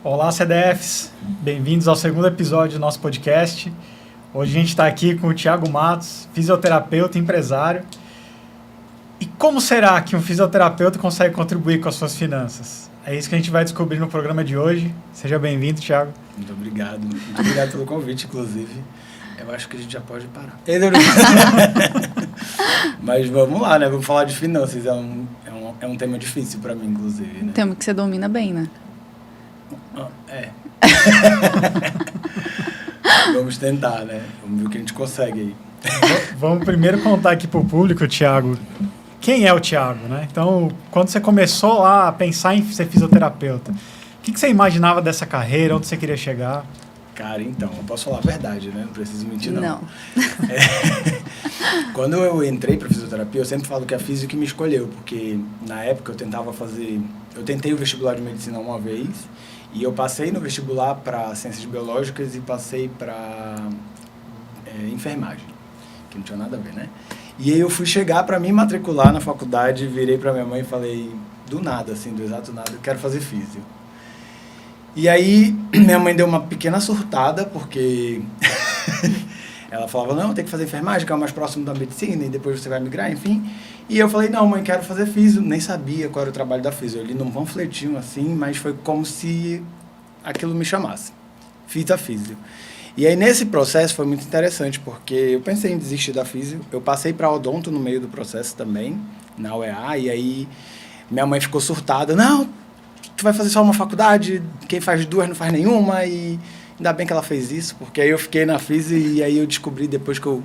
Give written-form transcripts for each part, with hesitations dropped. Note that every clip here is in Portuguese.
Olá, CDFs! Bem-vindos ao segundo episódio do nosso podcast. Hoje a gente está aqui com o Thiago Matos, fisioterapeuta e empresário. E como será que um fisioterapeuta consegue contribuir com as suas finanças? É isso que a gente vai descobrir no programa de hoje. Seja bem-vindo, Thiago. Muito obrigado pelo convite, inclusive. Eu acho que a gente já pode parar. Mas vamos lá, né? Vamos falar de finanças. É um tema difícil para mim, inclusive. Né? Tema que você domina bem, né? Vamos tentar, né? Vamos ver o que a gente consegue aí. Vamos primeiro contar aqui para o público, Thiago, quem é o Thiago, né? Então, quando você começou lá a pensar em ser fisioterapeuta, o que você imaginava dessa carreira, onde você queria chegar? Cara, então, eu posso falar a verdade, né? Não preciso mentir, não. Não. Quando eu entrei para fisioterapia, eu sempre falo que a física que me escolheu, porque na época eu tentei o vestibular de medicina uma vez, e eu passei no vestibular para ciências biológicas e passei para enfermagem, que não tinha nada a ver, né? E aí eu fui chegar para me matricular na faculdade, virei para minha mãe e falei, do nada, assim, do exato nada, eu quero fazer físio. E aí minha mãe deu uma pequena surtada, porque ela falava, não, tem que fazer enfermagem, que é o mais próximo da medicina, e depois você vai migrar, enfim. E eu falei, não, mãe, quero fazer físio. Nem sabia qual era o trabalho da físio. Eu li num panfletinho, assim, mas foi como se aquilo me chamasse. Fiz a físio. E aí, nesse processo, foi muito interessante, porque eu pensei em desistir da físio. Eu passei para odonto no meio do processo também, na UEA, e aí minha mãe ficou surtada. Não, tu vai fazer só uma faculdade, quem faz duas não faz nenhuma, e ainda bem que ela fez isso, porque aí eu fiquei na físio e aí eu descobri, depois que eu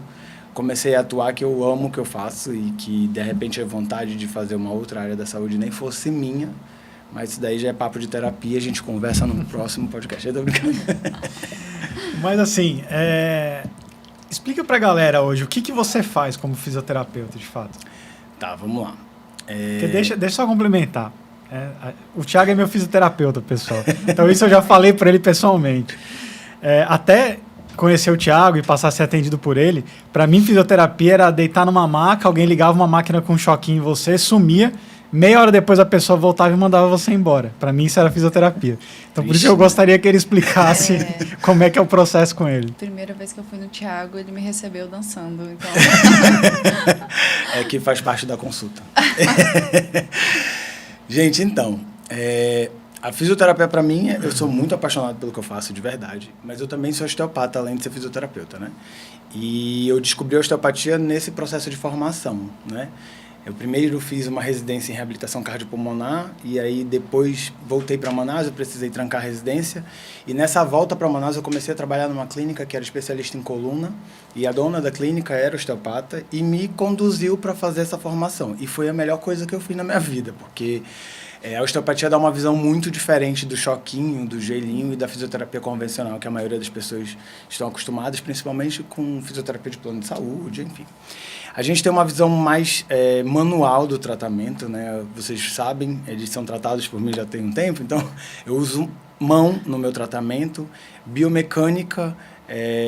comecei a atuar, que eu amo o que eu faço e que, de repente, a vontade de fazer uma outra área da saúde nem fosse minha, mas isso daí já é papo de terapia, a gente conversa no próximo podcast. Eu tô brincando. Mas assim, explica pra galera hoje o que você faz como fisioterapeuta, de fato. Tá, vamos lá. Deixa eu só complementar. O Thiago é meu fisioterapeuta, pessoal. Então isso eu já falei para ele pessoalmente. Até conhecer o Thiago e passar a ser atendido por ele, para mim fisioterapia era deitar numa maca, alguém ligava uma máquina com um choquinho em você, sumia, meia hora depois a pessoa voltava e mandava você embora. Para mim isso era fisioterapia. Então por isso eu gostaria que ele explicasse como é que é o processo com ele. Primeira vez que eu fui no Thiago, ele me recebeu dançando. Então... É que faz parte da consulta. Gente, então, a fisioterapia para mim, eu sou muito apaixonado pelo que eu faço, de verdade, mas eu também sou osteopata, além de ser fisioterapeuta, né? E eu descobri a osteopatia nesse processo de formação, né? Eu primeiro fiz uma residência em reabilitação cardiopulmonar e aí depois voltei para Manaus, eu precisei trancar a residência. E nessa volta para Manaus eu comecei a trabalhar numa clínica que era especialista em coluna e a dona da clínica era osteopata e me conduziu para fazer essa formação. E foi a melhor coisa que eu fiz na minha vida, porque a osteopatia dá uma visão muito diferente do choquinho, do gelinho e da fisioterapia convencional, que a maioria das pessoas estão acostumadas, principalmente com fisioterapia de plano de saúde, enfim. A gente tem uma visão mais manual do tratamento, né? Vocês sabem, eles são tratados por mim já tem um tempo, então eu uso mão no meu tratamento, biomecânica,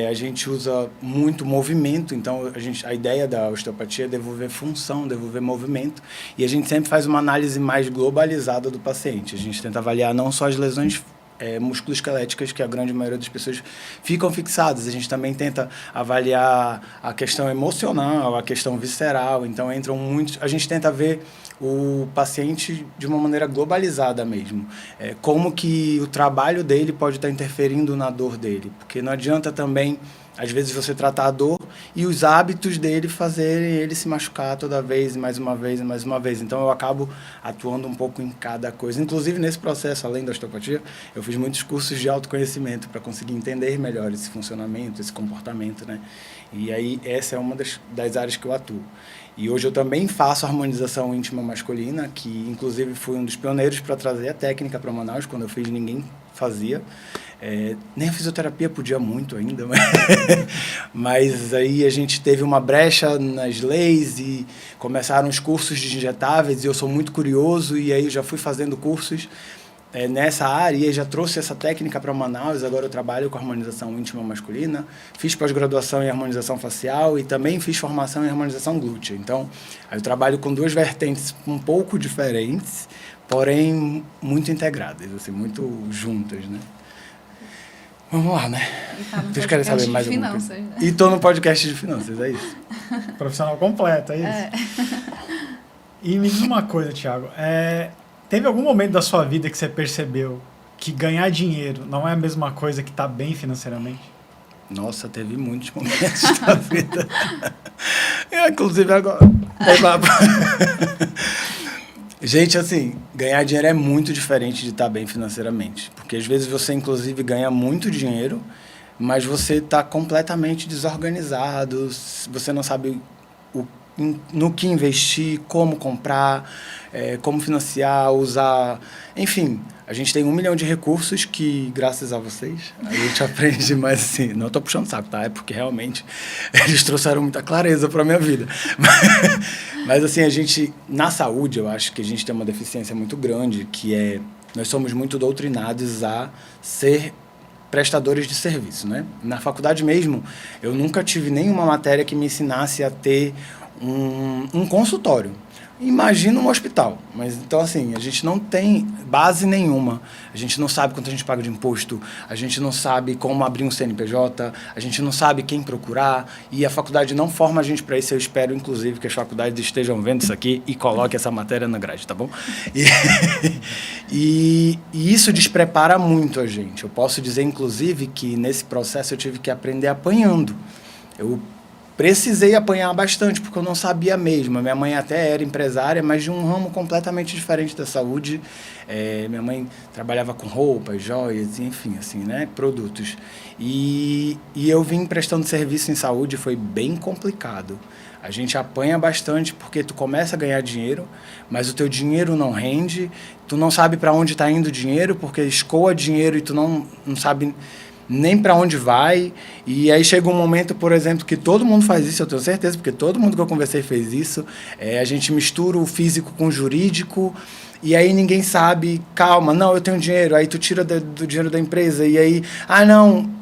a gente usa muito movimento, então a ideia da osteopatia é devolver função, devolver movimento, e a gente sempre faz uma análise mais globalizada do paciente. A gente tenta avaliar não só as lesões musculoesqueléticas, que a grande maioria das pessoas ficam fixadas. A gente também tenta avaliar a questão emocional, a questão visceral, então entram muitos... A gente tenta ver o paciente de uma maneira globalizada mesmo. Como que o trabalho dele pode estar interferindo na dor dele, porque não adianta também, às vezes, você tratar a dor e os hábitos dele fazerem ele se machucar toda vez, mais uma vez, mais uma vez. Então, eu acabo atuando um pouco em cada coisa. Inclusive, nesse processo, além da osteopatia, eu fiz muitos cursos de autoconhecimento para conseguir entender melhor esse funcionamento, esse comportamento, né? E aí, essa é uma das áreas que eu atuo. E hoje eu também faço harmonização íntima masculina, que inclusive fui um dos pioneiros para trazer a técnica para Manaus. Quando eu fiz, ninguém fazia. Nem a fisioterapia podia muito ainda, mas aí a gente teve uma brecha nas leis e começaram os cursos de injetáveis e eu sou muito curioso e aí eu já fui fazendo cursos nessa área e já trouxe essa técnica para Manaus. Agora eu trabalho com harmonização íntima masculina, fiz pós-graduação em harmonização facial e também fiz formação em harmonização glútea. Então, eu trabalho com duas vertentes um pouco diferentes, porém muito integradas, assim, muito juntas, né? Vamos lá, né? Vocês querem saber mais alguma coisa? Né? E estou no podcast de finanças, é isso. Profissional completo, é isso? E me diz uma coisa, Thiago. Teve algum momento da sua vida que você percebeu que ganhar dinheiro não é a mesma coisa que estar bem financeiramente? Nossa, teve muitos momentos da vida. Inclusive agora. Gente, assim, ganhar dinheiro é muito diferente de estar bem financeiramente. Porque às vezes você, inclusive, ganha muito dinheiro, mas você está completamente desorganizado, você não sabe no que investir, como comprar, como financiar, usar... Enfim, a gente tem 1 milhão de recursos que, graças a vocês, a gente aprende, mas assim, não estou puxando saco, tá? É porque realmente eles trouxeram muita clareza para a minha vida. Mas assim, a gente, na saúde, eu acho que a gente tem uma deficiência muito grande, que é, nós somos muito doutrinados a ser prestadores de serviço, né? Na faculdade mesmo, eu nunca tive nenhuma matéria que me ensinasse a ter um consultório. Imagina um hospital, mas então assim, a gente não tem base nenhuma, a gente não sabe quanto a gente paga de imposto, a gente não sabe como abrir um CNPJ, a gente não sabe quem procurar, e a faculdade não forma a gente para isso. Eu espero, inclusive, que as faculdades estejam vendo isso aqui e coloquem essa matéria na grade, tá bom? E isso desprepara muito a gente. Eu posso dizer, inclusive, que nesse processo eu tive que aprender apanhando. Eu precisei apanhar bastante, porque eu não sabia mesmo. A minha mãe até era empresária, mas de um ramo completamente diferente da saúde. Minha mãe trabalhava com roupas, joias, enfim, assim, né? Produtos. E eu vim prestando serviço em saúde, foi bem complicado. A gente apanha bastante porque tu começa a ganhar dinheiro, mas o teu dinheiro não rende, tu não sabe para onde está indo o dinheiro, porque escoa dinheiro e tu não sabe nem para onde vai. E aí chega um momento, por exemplo, que todo mundo faz isso, eu tenho certeza, porque todo mundo que eu conversei fez isso. A gente mistura o físico com o jurídico, e aí ninguém sabe, calma, não, eu tenho dinheiro, aí tu tira do dinheiro da empresa, e aí,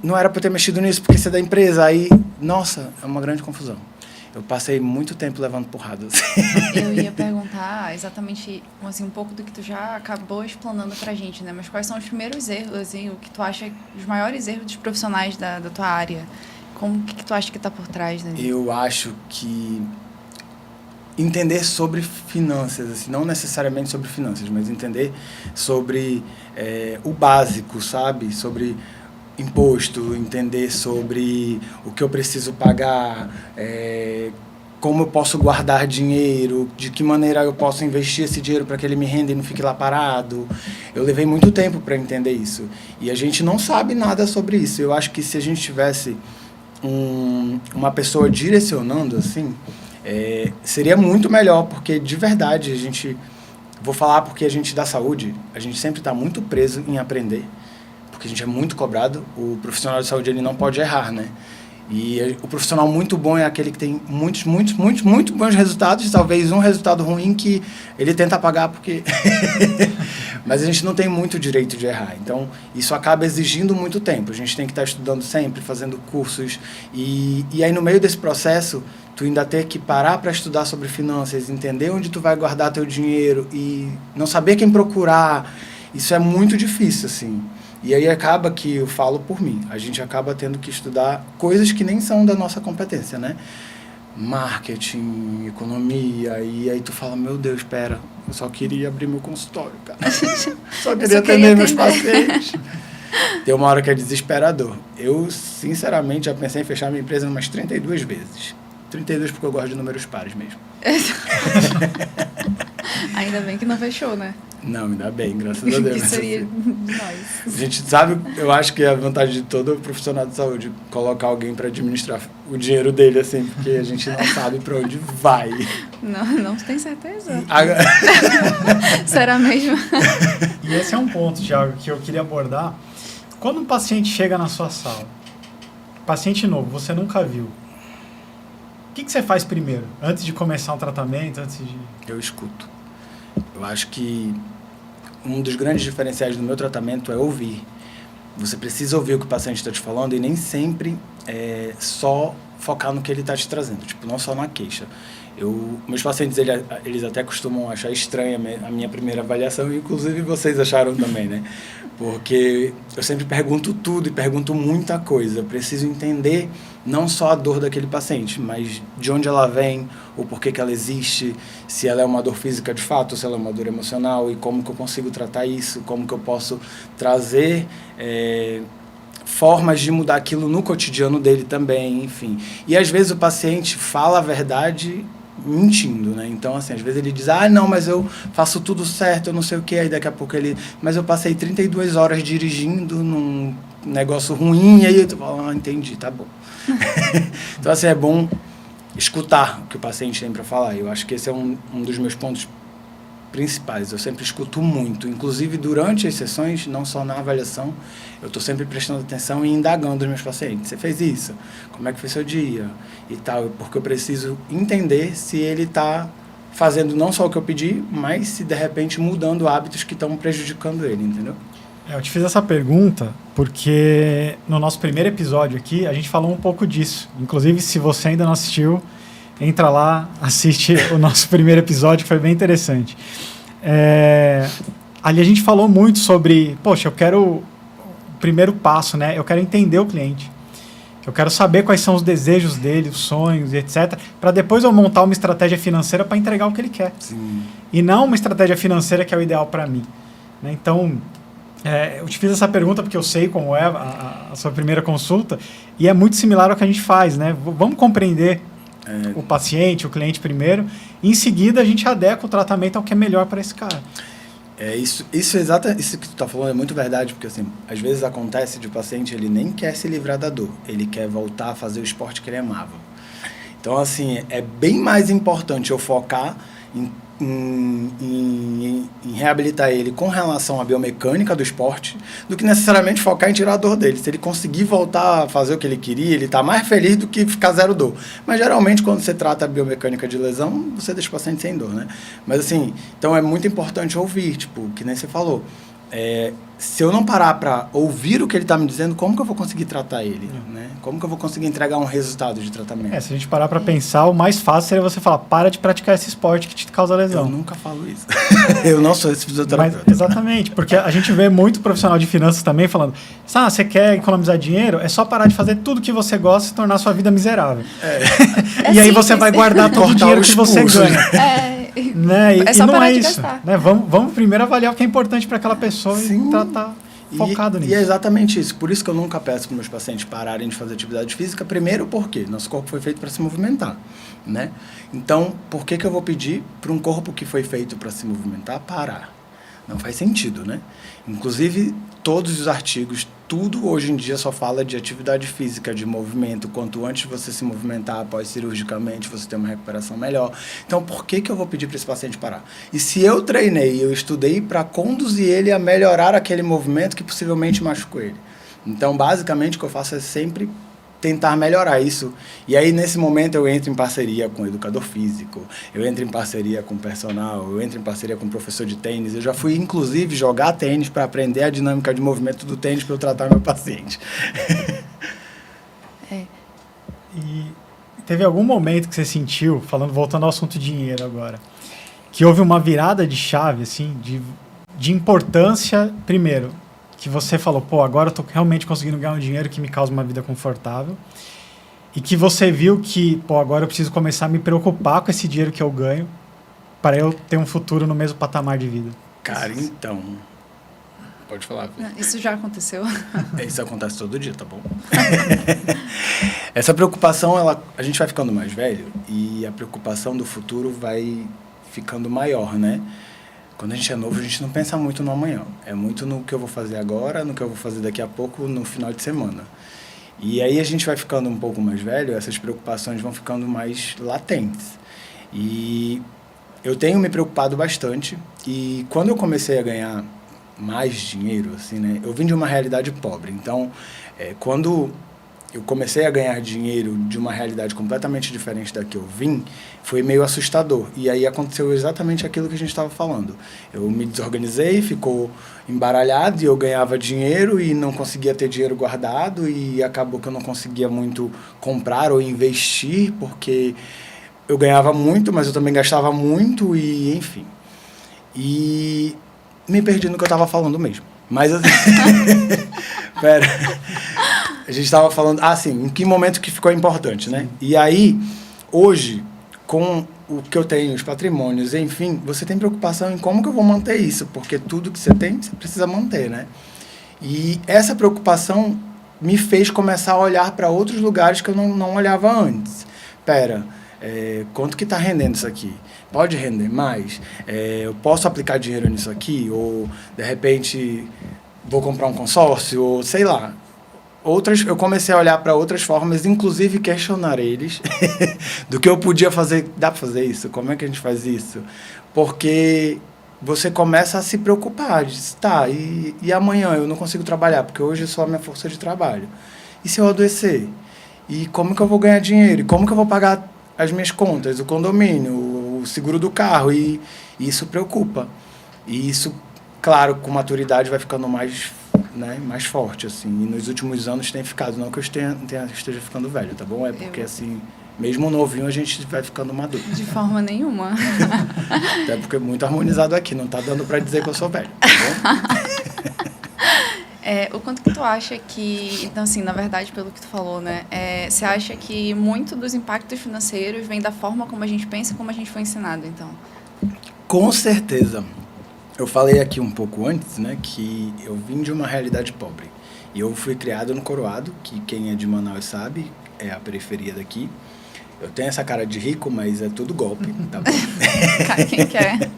não era para eu ter mexido nisso, porque isso é da empresa, aí, nossa, é uma grande confusão. Eu passei muito tempo levando porrada. Assim. Eu ia perguntar exatamente assim, um pouco do que tu já acabou explanando pra gente, né? Mas quais são os primeiros erros, assim, o que tu acha, os maiores erros dos profissionais da tua área? Como que tu acha que tá por trás, né? Eu acho que entender sobre finanças, assim, não necessariamente sobre finanças, mas entender sobre o básico, sabe? Sobre imposto, entender sobre o que eu preciso pagar, como eu posso guardar dinheiro, de que maneira eu posso investir esse dinheiro para que ele me renda e não fique lá parado. Eu levei muito tempo para entender isso. E a gente não sabe nada sobre isso. Eu acho que se a gente tivesse uma pessoa direcionando, assim, seria muito melhor, porque de verdade a gente... Vou falar porque a gente da saúde, a gente sempre está muito preso em aprender, porque a gente é muito cobrado. O profissional de saúde, ele não pode errar, né? E o profissional muito bom é aquele que tem muitos bons resultados, talvez um resultado ruim que ele tenta apagar porque... Mas a gente não tem muito direito de errar. Então, isso acaba exigindo muito tempo. A gente tem que estar estudando sempre, fazendo cursos. E aí, no meio desse processo, tu ainda ter que parar para estudar sobre finanças, entender onde tu vai guardar teu dinheiro e não saber quem procurar. Isso é muito difícil, assim. E aí acaba que, eu falo por mim, a gente acaba tendo que estudar coisas que nem são da nossa competência, né? Marketing, economia, e aí tu fala, meu Deus, espera, eu só queria abrir meu consultório, cara. Só queria atender meus pacientes. Tem uma hora que é desesperador. Eu, sinceramente, já pensei em fechar minha empresa umas 32 vezes. 32 porque eu gosto de números pares mesmo. Ainda bem que não fechou, né? Não, ainda bem, graças a Deus. Que seria de nós. A gente sabe, eu acho que a vantagem de todo profissional de saúde colocar alguém para administrar o dinheiro dele, assim, porque a gente não sabe para onde vai. Não tem certeza. Será mesmo? E esse é um ponto, Thiago, que eu queria abordar. Quando um paciente chega na sua sala, paciente novo, você nunca viu, o que você faz primeiro? Antes de começar o tratamento, antes de... Eu escuto. Eu acho que um dos grandes diferenciais do meu tratamento é ouvir. Você precisa ouvir o que o paciente está te falando e nem sempre só focar no que ele está te trazendo, tipo, não só na queixa. Meus pacientes, eles até costumam achar estranha a minha primeira avaliação, e inclusive vocês acharam também, né? Porque eu sempre pergunto tudo e pergunto muita coisa. Eu preciso entender não só a dor daquele paciente, mas de onde ela vem, o porquê que ela existe, se ela é uma dor física de fato, se ela é uma dor emocional, e como que eu consigo tratar isso, como que eu posso trazer formas de mudar aquilo no cotidiano dele também, enfim. E às vezes o paciente fala a verdade mentindo, né? Então, assim, às vezes ele diz, não, mas eu faço tudo certo, eu não sei o que, aí daqui a pouco mas eu passei 32 horas dirigindo num negócio ruim, e aí eu falo, entendi, tá bom. Então, assim, é bom escutar o que o paciente tem para falar. Eu acho que esse é um dos meus pontos principais. Eu sempre escuto muito, inclusive durante as sessões, não só na avaliação, eu estou sempre prestando atenção e indagando os meus pacientes. Você fez isso? Como é que foi seu dia? E tal, porque eu preciso entender se ele está fazendo não só o que eu pedi, mas se de repente mudando hábitos que estão prejudicando ele, entendeu? Eu te fiz essa pergunta porque no nosso primeiro episódio aqui a gente falou um pouco disso. Inclusive, se você ainda não assistiu, entra lá, assiste o nosso primeiro episódio, que foi bem interessante. Ali a gente falou muito sobre, poxa, eu quero o primeiro passo, né? Eu quero entender o cliente. Eu quero saber quais são os desejos dele, os sonhos, etc. Para depois eu montar uma estratégia financeira para entregar o que ele quer. Sim. E não uma estratégia financeira que é o ideal para mim. Né? Então, eu te fiz essa pergunta porque eu sei como é a sua primeira consulta e é muito similar ao que a gente faz, né? Vamos compreender o paciente, o cliente primeiro, e em seguida a gente adequa o tratamento ao que é melhor para esse cara. Isso que tu tá falando é muito verdade, porque assim, às vezes acontece de o paciente, ele nem quer se livrar da dor, ele quer voltar a fazer o esporte que ele amava. Então, assim, é bem mais importante eu focar em reabilitar ele com relação à biomecânica do esporte do que necessariamente focar em tirar a dor dele. Se ele conseguir voltar a fazer o que ele queria, ele está mais feliz do que ficar zero dor. Mas geralmente quando você trata a biomecânica de lesão, você deixa o paciente sem dor, né? Mas assim, então é muito importante ouvir, tipo, que nem você falou. Se eu não parar para ouvir o que ele está me dizendo, como que eu vou conseguir tratar ele? Né? Como que eu vou conseguir entregar um resultado de tratamento? Se a gente parar para pensar, o mais fácil seria você falar, para de praticar esse esporte que te causa lesão. Eu nunca falo isso. Eu não sou esse fisioterapeuta. Mas, exatamente, porque a gente vê muito profissional de finanças também falando, você quer economizar dinheiro? É só parar de fazer tudo que você gosta e tornar sua vida miserável. E aí você vai guardar todo o dinheiro que você ganha. Né? É só e não parar é de isso. gastar. Né? Vamos primeiro avaliar o que é importante para aquela pessoa. Sim. E tratar focado nisso. E é exatamente isso. Por isso que eu nunca peço para meus pacientes pararem de fazer atividade física. Primeiro, porque nosso corpo foi feito para se movimentar. Né? Então, por que eu vou pedir para um corpo que foi feito para se movimentar parar? Não faz sentido, né? Inclusive, todos os artigos, tudo hoje em dia só fala de atividade física, de movimento. Quanto antes você se movimentar após cirurgicamente, você tem uma recuperação melhor. Então, por que eu vou pedir para esse paciente parar? E se eu treinei, eu estudei para conduzir ele a melhorar aquele movimento que possivelmente machucou ele. Então, basicamente, o que eu faço é sempre tentar melhorar isso. E aí, nesse momento, eu entro em parceria com o educador físico, eu entro em parceria com o personal, eu entro em parceria com o professor de tênis. Eu já fui, inclusive, jogar tênis para aprender a dinâmica de movimento do tênis para eu tratar meu paciente. E teve algum momento que você sentiu, voltando ao assunto dinheiro agora, que houve uma virada de chave, assim, de importância, primeiro, que você falou, agora eu tô realmente conseguindo ganhar um dinheiro que me causa uma vida confortável, e que você viu que, agora eu preciso começar a me preocupar com esse dinheiro que eu ganho para eu ter um futuro no mesmo patamar de vida. Cara, então... Pode falar. Isso já aconteceu? Isso acontece todo dia, tá bom? Essa preocupação, a gente vai ficando mais velho e a preocupação do futuro vai ficando maior, né? Quando a gente é novo, a gente não pensa muito no amanhã. É muito no que eu vou fazer agora, no que eu vou fazer daqui a pouco, no final de semana. E aí a gente vai ficando um pouco mais velho, essas preocupações vão ficando mais latentes. E eu tenho me preocupado bastante. E quando eu comecei a ganhar mais dinheiro, assim, né? Eu vim de uma realidade pobre. Então, quando eu comecei a ganhar dinheiro de uma realidade completamente diferente da que eu vim, foi meio assustador. E aí aconteceu exatamente aquilo que a gente estava falando. Eu me desorganizei, ficou embaralhado e eu ganhava dinheiro e não conseguia ter dinheiro guardado e acabou que eu não conseguia muito comprar ou investir porque eu ganhava muito, mas eu também gastava muito e enfim. E me perdi no que eu estava falando mesmo. Mas assim... Pera... A gente estava falando, sim, em que momento que ficou importante, né? E aí, hoje, com o que eu tenho, os patrimônios, enfim, você tem preocupação em como que eu vou manter isso, porque tudo que você tem, você precisa manter, né? E essa preocupação me fez começar a olhar para outros lugares que eu não olhava antes. Pera, quanto que está rendendo isso aqui? Pode render mais? Eu posso aplicar dinheiro nisso aqui? Ou, de repente, vou comprar um consórcio? Ou, sei lá. Eu comecei a olhar para outras formas, inclusive questionar eles do que eu podia fazer. Dá para fazer isso? Como é que a gente faz isso? Porque você começa a se preocupar. Diz, tá, e amanhã eu não consigo trabalhar, porque hoje é só a minha força de trabalho. E se eu adoecer? E como que eu vou ganhar dinheiro? E como que eu vou pagar as minhas contas, o condomínio, o seguro do carro? E isso preocupa. E isso, claro, com maturidade vai ficando mais forte, assim. E nos últimos anos tem ficado. Não que eu esteja ficando velho, tá bom? É porque, assim, mesmo novinho a gente vai ficando maduro. De forma nenhuma. Até porque é muito harmonizado aqui. Não tá dando pra dizer que eu sou velho, tá bom? O quanto que tu acha que... Então, assim, na verdade, pelo que tu falou, né? Você acha que muito dos impactos financeiros vem da forma como a gente pensa e como a gente foi ensinado, então? Com certeza. Eu falei aqui um pouco antes, né, que eu vim de uma realidade pobre. E eu fui criado no Coroado, que quem é de Manaus sabe, é a periferia daqui. Eu tenho essa cara de rico, mas é tudo golpe, tá bom? Cai quem quer.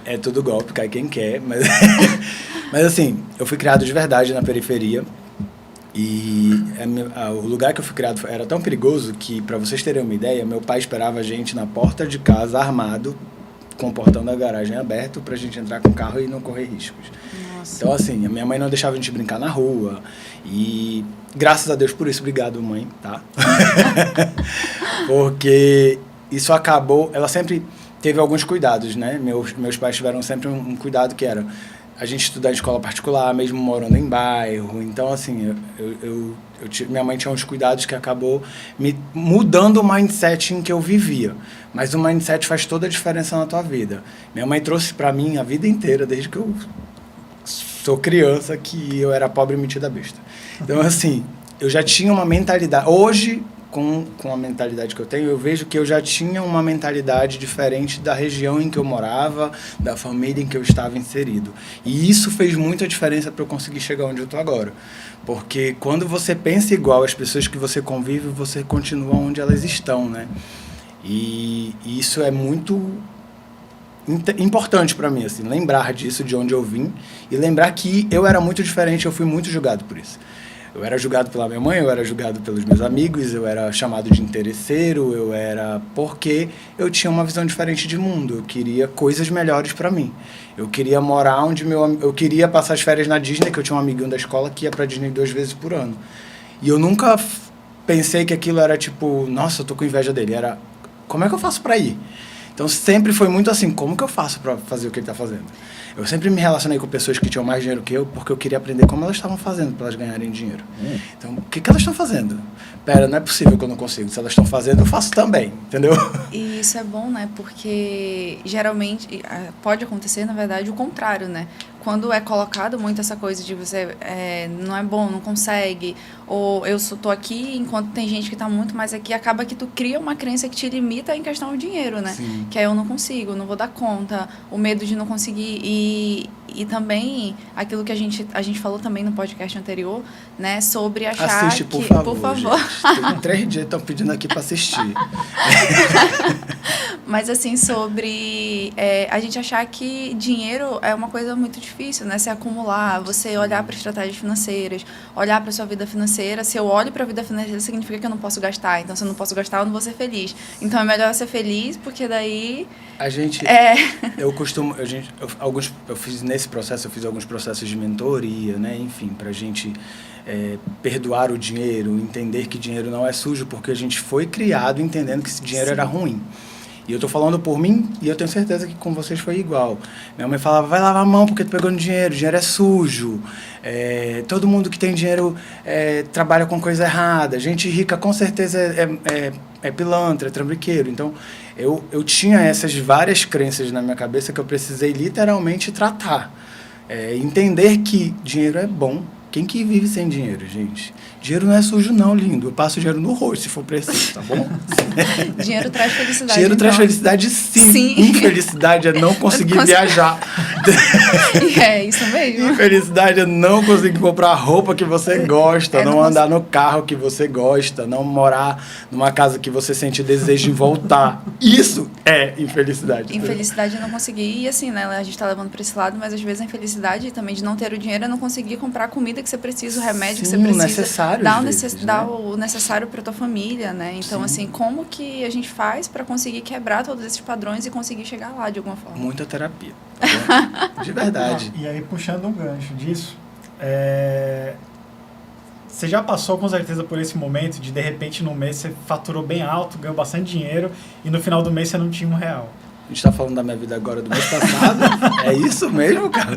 É tudo golpe, cai quem quer. Mas assim, eu fui criado de verdade na periferia. E o lugar que eu fui criado era tão perigoso que, para vocês terem uma ideia, meu pai esperava a gente na porta de casa, armado, com o portão da garagem aberto pra gente entrar com o carro e não correr riscos. Nossa. Então, assim, a minha mãe não deixava a gente brincar na rua. E graças a Deus por isso, obrigado, mãe, tá? Porque isso acabou... Ela sempre teve alguns cuidados, né? Meus pais tiveram sempre um cuidado que era a gente estudar em escola particular, mesmo morando em bairro. Então, assim, minha mãe tinha uns cuidados que acabou me mudando o mindset em que eu vivia. Mas o mindset faz toda a diferença na tua vida. Minha mãe trouxe para mim a vida inteira, desde que eu sou criança, que eu era pobre e metida besta. Então, assim, eu já tinha uma mentalidade... Hoje, com a mentalidade que eu tenho, eu vejo que eu já tinha uma mentalidade diferente da região em que eu morava, da família em que eu estava inserido. E isso fez muita diferença para eu conseguir chegar onde eu estou agora. Porque quando você pensa igual às pessoas que você convive, você continua onde elas estão, né? E isso é muito importante para mim, assim, lembrar disso, de onde eu vim, e lembrar que eu era muito diferente, eu fui muito julgado por isso. Eu era julgado pela minha mãe, eu era julgado pelos meus amigos, eu era chamado de interesseiro, porque eu tinha uma visão diferente de mundo, eu queria coisas melhores para mim. Eu queria morar eu queria passar as férias na Disney, que eu tinha um amiguinho da escola que ia pra Disney 2 vezes por ano. E eu nunca pensei que aquilo era tipo, nossa, eu tô com inveja dele, era, como é que eu faço para ir? Então sempre foi muito assim, como que eu faço para fazer o que ele está fazendo? Eu sempre me relacionei com pessoas que tinham mais dinheiro que eu, porque eu queria aprender como elas estavam fazendo para elas ganharem dinheiro. Então, o que elas estão fazendo? Pera, não é possível que eu não consigo. Se elas estão fazendo, eu faço também, entendeu? E isso é bom, né? Porque geralmente pode acontecer, na verdade, o contrário, né? Quando é colocado muito essa coisa de você não é bom, não consegue, ou eu só tô aqui enquanto tem gente que tá muito mais aqui, acaba que tu cria uma crença que te limita em questão do dinheiro, né? Sim. Que é eu não consigo, não vou dar conta, o medo de não conseguir e também aquilo que a gente falou também no podcast anterior, né? Sobre achar Assiste, por que... favor, por favor. Gente. Tem 3 dias estão pedindo aqui para assistir. Mas, assim, sobre a gente achar que dinheiro é uma coisa muito difícil, né? Se acumular, você olhar para estratégias financeiras, olhar para sua vida financeira. Se eu olho para a vida financeira, significa que eu não posso gastar. Então, se eu não posso gastar, eu não vou ser feliz. Então, é melhor ser feliz, porque daí... A gente... Eu fiz nesse processo, eu fiz alguns processos de mentoria, né? Enfim, para a gente perdoar o dinheiro, entender que dinheiro não é sujo, porque a gente foi criado entendendo que esse dinheiro era ruim. E eu tô falando por mim, e eu tenho certeza que com vocês foi igual. Minha mãe falava, vai lavar a mão porque tu pegou no dinheiro é sujo. Todo mundo que tem dinheiro trabalha com coisa errada. Gente rica com certeza é pilantra, é trambiqueiro. Então, eu tinha essas várias crenças na minha cabeça que eu precisei literalmente tratar. Entender que dinheiro é bom. Quem que vive sem dinheiro, gente? Dinheiro não é sujo não, lindo. Eu passo dinheiro no rosto, se for preciso, tá bom? Dinheiro traz felicidade. Dinheiro traz então. felicidade, sim. Sim. Infelicidade é não conseguir viajar. É isso mesmo. Infelicidade é não conseguir comprar a roupa que você gosta, não andar no carro que você gosta, não morar numa casa que você sente desejo de voltar. Isso é infelicidade. Infelicidade é não conseguir, e assim, né? A gente tá levando pra esse lado, mas às vezes a infelicidade também de não ter o dinheiro é não conseguir comprar a comida que você precisa, o remédio que você precisa. Necessário, dar o necessário pra tua família, né? Então, assim, como que a gente faz pra conseguir quebrar todos esses padrões e conseguir chegar lá de alguma forma? Muita terapia. Tá bom? De verdade. E aí, puxando um gancho disso, você já passou com certeza por esse momento de repente, no mês, você faturou bem alto, ganhou bastante dinheiro, e no final do mês você não tinha R$1. A gente tá falando da minha vida agora do mês passado? É isso mesmo, cara?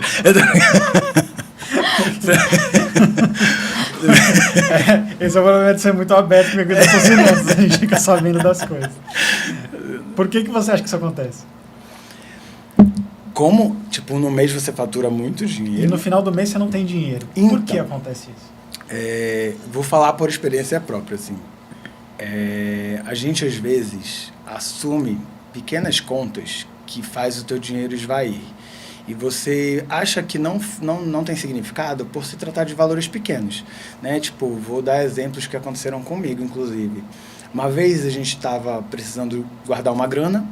Esse é o problema de ser muito aberto comigo das suas finanças, a gente fica sabendo das coisas. Por que você acha que isso acontece? Como, tipo, no mês você fatura muito dinheiro... E no final do mês você não tem dinheiro. Então, por que acontece isso? Vou falar por experiência própria, assim. A gente, às vezes, assume pequenas contas que faz o teu dinheiro esvair. E você acha que não tem significado por se tratar de valores pequenos, né? Tipo, vou dar exemplos que aconteceram comigo, inclusive. Uma vez a gente estava precisando guardar uma grana,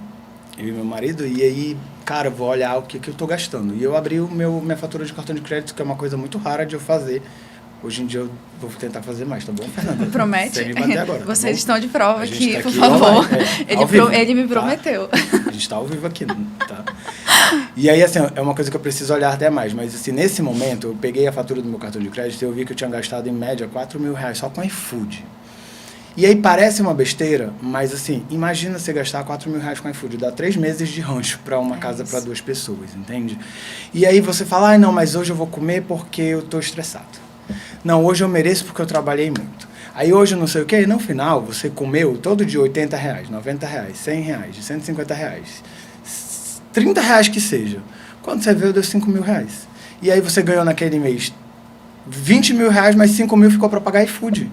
eu e meu marido, e aí, cara, vou olhar o que eu estou gastando. E eu abri minha fatura de cartão de crédito, que é uma coisa muito rara de eu fazer. Hoje em dia eu vou tentar fazer mais, tá bom, Fernanda? Promete? Sem me bater agora, Vocês tá estão de prova aqui, tá por aqui favor. online, Ele me tá? prometeu. A gente tá ao vivo aqui, tá? E aí, assim, é uma coisa que eu preciso olhar até mais. Mas, assim, nesse momento, eu peguei a fatura do meu cartão de crédito e eu vi que eu tinha gastado, em média, R$4.000 só com iFood. E aí parece uma besteira, mas, assim, imagina você gastar R$4.000 com iFood. Dá 3 meses de rancho para uma casa para 2 pessoas, entende? E aí você fala, não, mas hoje eu vou comer porque eu tô estressado. Não, hoje eu mereço porque eu trabalhei muito. Aí hoje não sei o quê, e no final você comeu todo dia R$80, R$90, R$100, R$150, R$30 que seja. Quando você veio, deu R$5.000. E aí você ganhou naquele mês R$20.000, mas R$5.000 ficou para pagar iFood.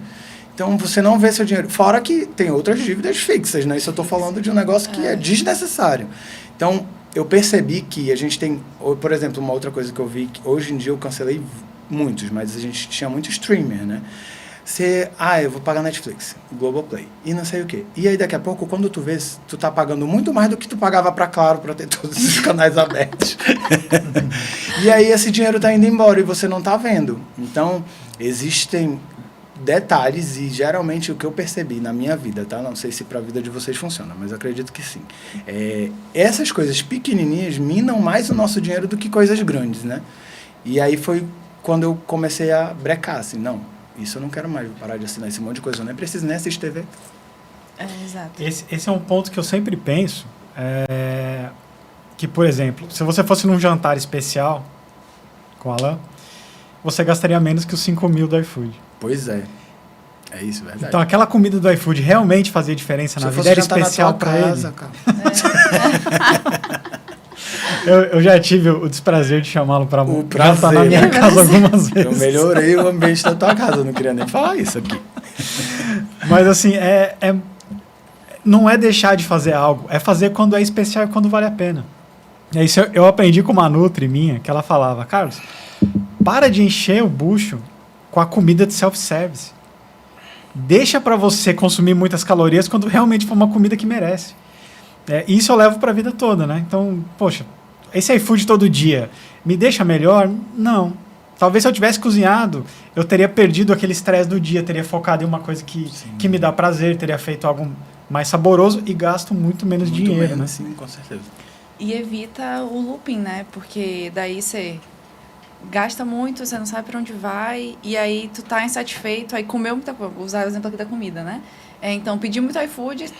Então você não vê seu dinheiro. Fora que tem outras dívidas fixas, né? Isso eu estou falando de um negócio que é desnecessário. Então eu percebi que a gente tem, por exemplo, uma outra coisa que eu vi, que hoje em dia eu cancelei muitos, mas a gente tinha muito streamer, né? Eu vou pagar Netflix, Globoplay, e não sei o quê. E aí, daqui a pouco, quando tu vês, tu tá pagando muito mais do que tu pagava pra Claro, pra ter todos os canais abertos. E aí, esse dinheiro tá indo embora e você não tá vendo. Então, existem detalhes e, geralmente, o que eu percebi na minha vida, tá? Não sei se pra vida de vocês funciona, mas acredito que sim. Essas coisas pequenininhas minam mais o nosso dinheiro do que coisas grandes, né? E aí foi quando eu comecei a brecar, assim, não, isso eu não quero mais, vou parar de assinar esse monte de coisa, eu nem preciso nem assistir TV. Exato. Esse é um ponto que eu sempre penso, que, por exemplo, se você fosse num jantar especial com o Alan, você gastaria menos que os 5.000 do iFood. Pois é. É isso, verdade. Então, aquela comida do iFood realmente fazia diferença na vida? Era especial para ele? Eu já tive o desprazer de chamá-lo para jantar na minha casa algumas vezes. Eu melhorei o ambiente da tua casa, eu não queria nem falar isso aqui. Mas assim, não é deixar de fazer algo, é fazer quando é especial e quando vale a pena. E isso eu aprendi com uma nutri minha, que ela falava, Carlos, para de encher o bucho com a comida de self-service. Deixa para você consumir muitas calorias quando realmente for uma comida que merece. Isso eu levo para a vida toda, né? Então, poxa, esse iFood todo dia me deixa melhor? Não. Talvez se eu tivesse cozinhado, eu teria perdido aquele estresse do dia, teria focado em uma coisa que me dá prazer, teria feito algo mais saboroso e gasto muito menos dinheiro, né? Sim, com certeza. E evita o looping, né? Porque daí você gasta muito, você não sabe para onde vai, e aí tu tá insatisfeito, aí comeu muita coisa, vou usar o exemplo aqui da comida, né? Então, pedi muito iFood,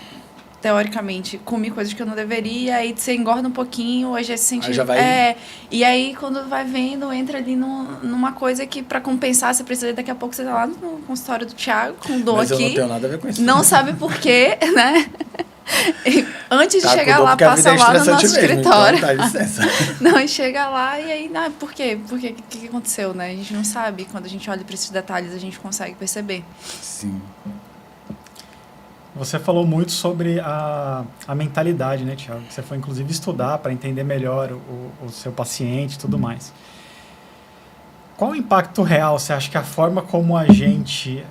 teoricamente, comi coisas que eu não deveria, aí você engorda um pouquinho, aí já se sente... Aí já vai... e aí, quando vai vendo, entra ali numa coisa que, para compensar, você precisa, daqui a pouco você tá lá no consultório do Thiago, com dor Mas aqui. eu não tenho nada a ver com isso. Não sabe por quê, né? Antes de Tá, chegar lá, passa lá no nosso escritório. Então, dá licença. Não, e chega lá e aí, por quê? Por quê? O que aconteceu, né? A gente não sabe. Quando a gente olha para esses detalhes, a gente consegue perceber. Sim. Você falou muito sobre a mentalidade, né, Thiago? Você foi, inclusive, estudar para entender melhor o seu paciente e tudo mais. Qual o impacto real, você acha que a forma como a gente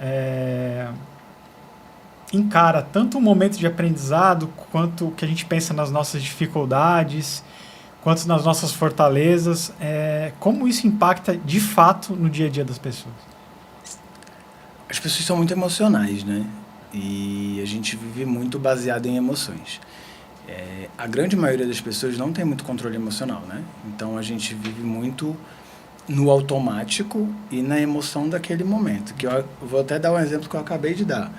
encara tanto o momento de aprendizado, quanto o que a gente pensa nas nossas dificuldades, quanto nas nossas fortalezas, como isso impacta, de fato, no dia a dia das pessoas? As pessoas são muito emocionais, né? E a gente vive muito baseado em emoções. A grande maioria das pessoas não tem muito controle emocional, né? Então a gente vive muito no automático e na emoção daquele momento. Que eu vou até dar um exemplo que eu acabei de dar.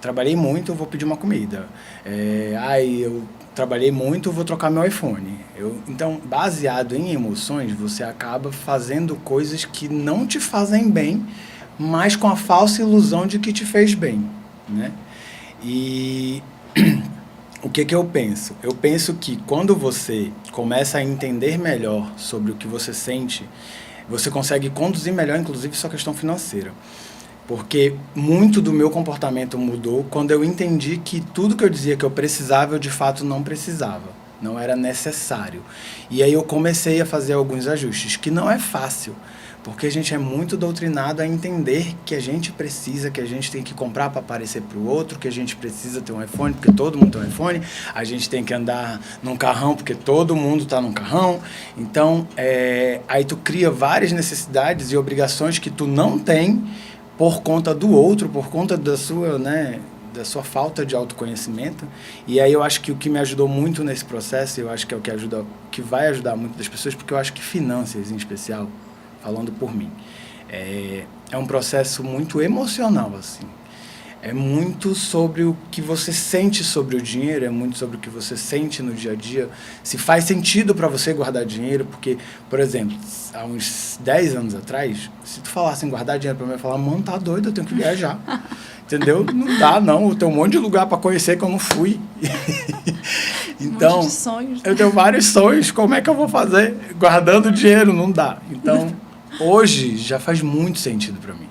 Trabalhei muito, eu vou pedir uma comida. Eu trabalhei muito, eu vou trocar meu iPhone. Então, baseado em emoções, você acaba fazendo coisas que não te fazem bem, mas com a falsa ilusão de que te fez bem, né? E o que eu penso? Eu penso que quando você começa a entender melhor sobre o que você sente, você consegue conduzir melhor, inclusive, sua questão financeira. Porque muito do meu comportamento mudou quando eu entendi que tudo que eu dizia que eu precisava, eu de fato não precisava. Não era necessário. E aí eu comecei a fazer alguns ajustes, que não é fácil. Porque a gente é muito doutrinado a entender que a gente precisa, que a gente tem que comprar para aparecer para o outro, que a gente precisa ter um iPhone, porque todo mundo tem um iPhone, a gente tem que andar num carrão, porque todo mundo está num carrão. Então, aí tu cria várias necessidades e obrigações que tu não tem por conta do outro, por conta da sua, né, da sua falta de autoconhecimento. E aí eu acho que o que me ajudou muito nesse processo, eu acho que é o que vai ajudar muito das pessoas, porque eu acho que finanças, em especial, falando por mim, é um processo muito emocional, assim. É muito sobre o que você sente sobre o dinheiro, é muito sobre o que você sente no dia a dia, se faz sentido para você guardar dinheiro, porque, por exemplo, há uns 10 anos atrás, se tu falasse em guardar dinheiro para mim, eu ia falar, mano, tá doido, eu tenho que viajar. Entendeu? Não dá, não. Eu tenho um monte de lugar para conhecer que eu não fui. Então, um monte de sonhos, né? Eu tenho vários sonhos, como é que eu vou fazer? Guardando dinheiro, não dá. Então, hoje já faz muito sentido para mim.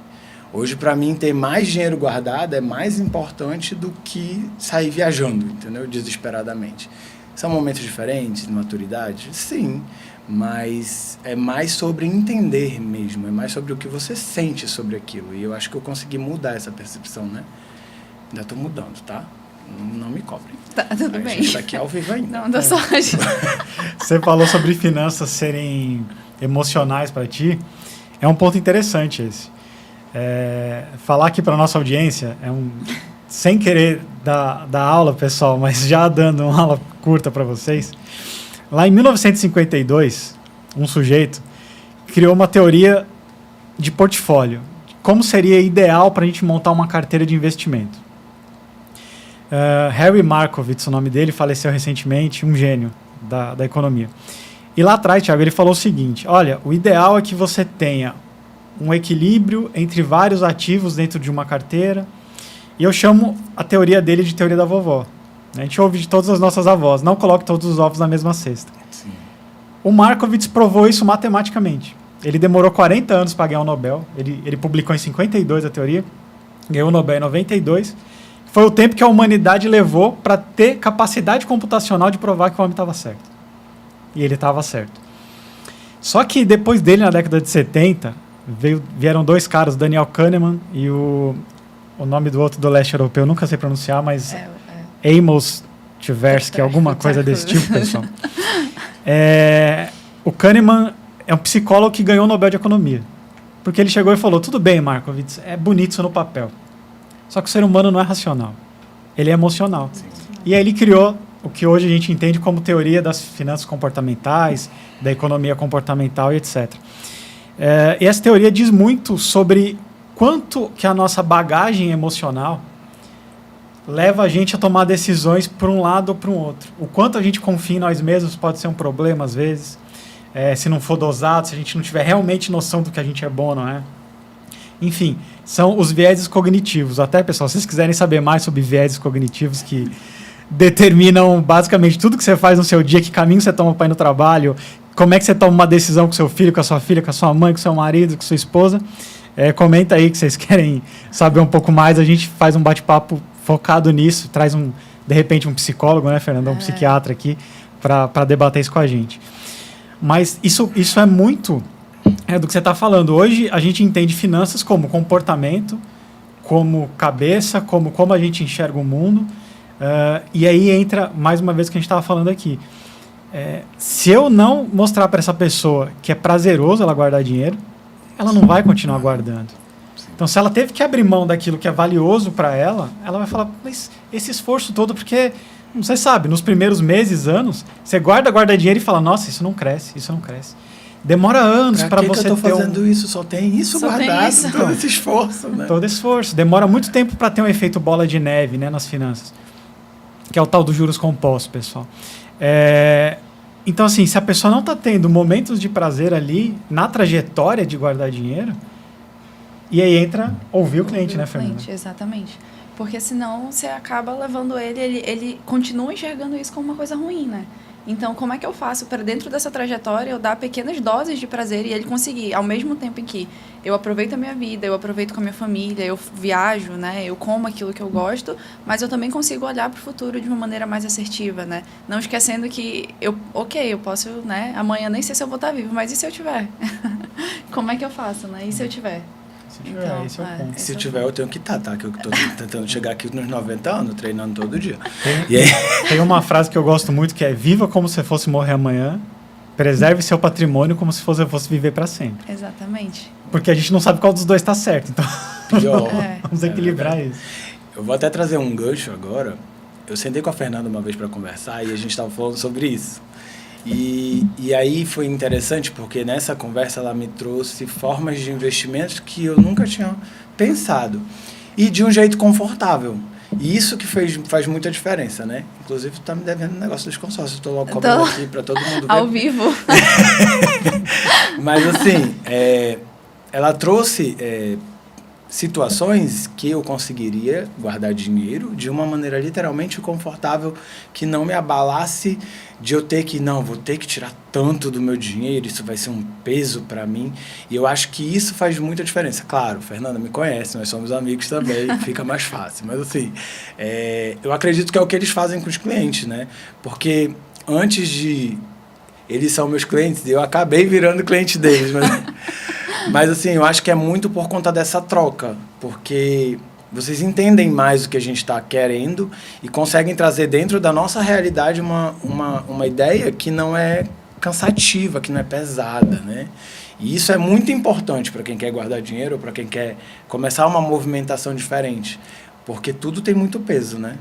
Hoje, para mim, ter mais dinheiro guardado é mais importante do que sair viajando, entendeu? Desesperadamente. São momentos diferentes de maturidade? Sim, mas é mais sobre entender mesmo, é mais sobre o que você sente sobre aquilo. E eu acho que eu consegui mudar essa percepção, né? Ainda estou mudando, tá? Não me cobrem. Tá, tudo bem. A gente está aqui ao vivo ainda. Não, dá sorte. Você falou sobre finanças serem emocionais para ti. É um ponto interessante esse. Falar aqui para nossa audiência sem querer dar aula, pessoal, mas já dando uma aula curta para vocês. Lá em 1952, um sujeito criou uma teoria de portfólio. Como seria ideal para a gente montar uma carteira de investimento. Harry Markowitz, o nome dele, faleceu recentemente, um gênio da economia. E lá atrás, Thiago, ele falou o seguinte: olha, o ideal é que você tenha um equilíbrio entre vários ativos dentro de uma carteira. E eu chamo a teoria dele de teoria da vovó. A gente ouve de todas as nossas avós, não coloque todos os ovos na mesma cesta. Sim. O Markowitz provou isso matematicamente. Ele demorou 40 anos para ganhar o Nobel. Ele publicou em 52 a teoria, ganhou o Nobel em 92. Foi o tempo que a humanidade levou para ter capacidade computacional de provar que o homem estava certo. E ele estava certo. Só que depois dele, na década de 70, vieram dois caras, Daniel Kahneman e o nome do outro do leste europeu, nunca sei pronunciar, mas Amos Tversky, alguma coisa desse tipo, pessoal. O Kahneman é um psicólogo que ganhou o Nobel de Economia. Porque ele chegou e falou, tudo bem, Markowitz, é bonito isso no papel. Só que o ser humano não é racional. Ele é emocional. Sim. E aí ele criou o que hoje a gente entende como teoria das finanças comportamentais, da economia comportamental e etc. E essa teoria diz muito sobre quanto que a nossa bagagem emocional leva a gente a tomar decisões por um lado ou para um outro. O quanto a gente confia em nós mesmos pode ser um problema às vezes, se não for dosado, se a gente não tiver realmente noção do que a gente é bom, não é? Enfim, são os vieses cognitivos. Até, pessoal, se vocês quiserem saber mais sobre vieses cognitivos que determinam basicamente tudo que você faz no seu dia, que caminho você toma para ir no trabalho, como é que você toma uma decisão com seu filho, com a sua filha, com a sua mãe, com o seu marido, com a sua esposa, comenta aí que vocês querem saber um pouco mais. A gente faz um bate-papo focado nisso, traz de repente um psicólogo, né, Fernanda, um psiquiatra aqui para debater isso com a gente. Mas isso é muito do que você está falando. Hoje a gente entende finanças como comportamento, como cabeça, como a gente enxerga o mundo. E aí entra mais uma vez o que a gente estava falando aqui. Se eu não mostrar para essa pessoa que é prazeroso ela guardar dinheiro, ela não vai continuar guardando. Então, se ela teve que abrir mão daquilo que é valioso para ela, ela vai falar, mas esse esforço todo, porque, você sabe, nos primeiros meses, anos, você guarda dinheiro e fala, nossa, isso não cresce. Demora anos para você ter... eu tô fazendo isso? Só tem isso guardado, todo esse esforço, né? Todo esforço. Demora muito tempo para ter um efeito bola de neve, né, nas finanças. Que é o tal dos juros compostos, pessoal. Então, assim, se a pessoa não está tendo momentos de prazer ali na trajetória de guardar dinheiro, e aí entra ouvir o cliente, né, Fernanda? Exatamente. Porque senão você acaba levando ele continua enxergando isso como uma coisa ruim, né? Então, como é que eu faço para dentro dessa trajetória eu dar pequenas doses de prazer e ele conseguir, ao mesmo tempo em que eu aproveito a minha vida, eu aproveito com a minha família, eu viajo, né? Eu como aquilo que eu gosto, mas eu também consigo olhar para o futuro de uma maneira mais assertiva, né? Não esquecendo que eu posso, né? Amanhã nem sei se eu vou estar vivo, mas e se eu tiver? Como é que eu faço, né? E se eu tiver? Então, esse é o ponto. Se tiver, eu tenho que estar, tá? Que eu tô tentando chegar aqui nos 90 anos, treinando todo dia. Tem uma frase que eu gosto muito, que é: viva como se fosse morrer amanhã, preserve seu patrimônio como se fosse viver para sempre. Exatamente. Porque a gente não sabe qual dos dois está certo, então vamos equilibrar isso. Eu vou até trazer um gancho agora. Eu sentei com a Fernanda uma vez para conversar e a gente estava falando sobre isso. E aí foi interessante porque nessa conversa ela me trouxe formas de investimentos que eu nunca tinha pensado e de um jeito confortável. E isso que faz muita diferença, né? Inclusive, tu tá me devendo um negócio dos consórcios. Estou logo cobrando aqui para todo mundo ver. Ao vivo. Mas assim, ela trouxe situações que eu conseguiria guardar dinheiro de uma maneira literalmente confortável, que não me abalasse de eu ter que, vou ter que tirar tanto do meu dinheiro, isso vai ser um peso para mim. E eu acho que isso faz muita diferença. Claro, Fernanda me conhece, nós somos amigos também, fica mais fácil. Mas assim, eu acredito que é o que eles fazem com os clientes, né? Porque antes de... Eles são meus clientes e eu acabei virando cliente deles, mas assim, eu acho que é muito por conta dessa troca, porque vocês entendem mais o que a gente está querendo e conseguem trazer dentro da nossa realidade uma ideia que não é cansativa, que não é pesada, né? E isso é muito importante para quem quer guardar dinheiro ou para quem quer começar uma movimentação diferente, porque tudo tem muito peso, né?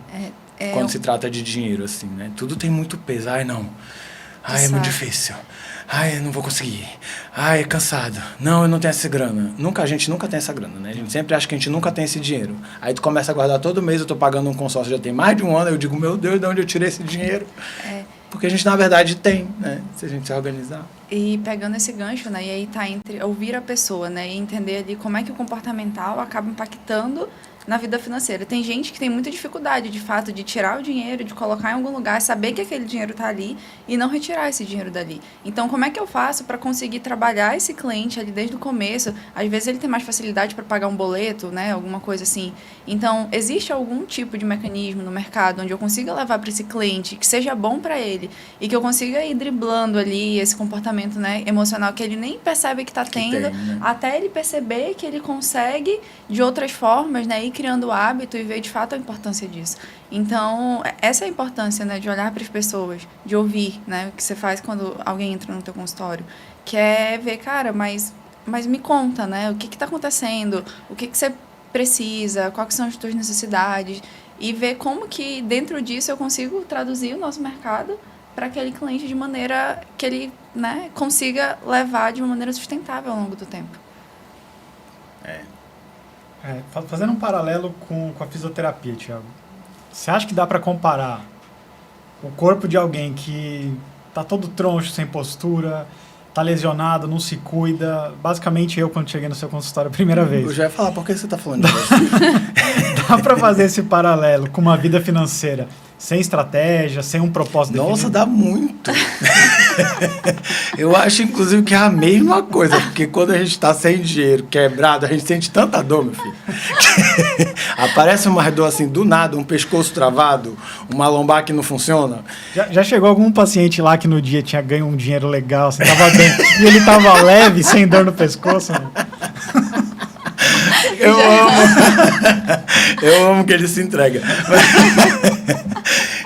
Quando se trata de dinheiro, assim, né? Tudo tem muito peso. Ai, é muito difícil. Ai, eu não vou conseguir. Ai, é cansado. Não, eu não tenho essa grana. A gente nunca tem essa grana, né? A gente sempre acha que a gente nunca tem esse dinheiro. Aí tu começa a guardar todo mês, eu tô pagando um consórcio já tem mais de um ano, eu digo, meu Deus, de onde eu tirei esse dinheiro? Porque a gente, na verdade, tem, né? Se a gente se organizar. E pegando esse gancho, né? E aí tá entre ouvir a pessoa, né? E entender ali como é que o comportamental acaba impactando na vida financeira. Tem gente que tem muita dificuldade, de fato, de tirar o dinheiro, de colocar em algum lugar, saber que aquele dinheiro está ali e não retirar esse dinheiro dali. Então, como é que eu faço para conseguir trabalhar esse cliente ali desde o começo? Às vezes ele tem mais facilidade para pagar um boleto, né? Alguma coisa assim. Então, existe algum tipo de mecanismo no mercado onde eu consiga levar para esse cliente que seja bom para ele e que eu consiga ir driblando ali esse comportamento, né, emocional que ele nem percebe que está tendo, né? Até ele perceber que ele consegue de outras formas, né, ir criando o hábito e ver de fato a importância disso. Então, essa é a importância, né, de olhar para as pessoas, de ouvir, né, o que você faz quando alguém entra no teu consultório, que é ver, cara, mas me conta, né, o que está acontecendo, o que você precisa, quais são as tuas necessidades, e ver como que dentro disso eu consigo traduzir o nosso mercado para aquele cliente de maneira que ele, né, consiga levar de uma maneira sustentável ao longo do tempo. Fazendo um paralelo com a fisioterapia, Thiago, você acha que dá para comparar o corpo de alguém que tá todo troncho, sem postura, tá lesionado, não se cuida, basicamente eu quando cheguei no seu consultório a primeira vez. Eu já ia falar, por que você tá falando disso? Dá para fazer esse paralelo com uma vida financeira sem estratégia, sem um propósito Nossa, definido? dá muito. Eu acho, inclusive, que é a mesma coisa, porque quando a gente tá sem dinheiro, quebrado, a gente sente tanta dor, meu filho. Aparece uma dor assim, do nada, um pescoço travado, uma lombar que não funciona. Já chegou algum paciente lá que no dia tinha ganho um dinheiro legal, você tava bem, e ele tava leve, sem dor no pescoço? Mano? Eu amo que ele se entrega.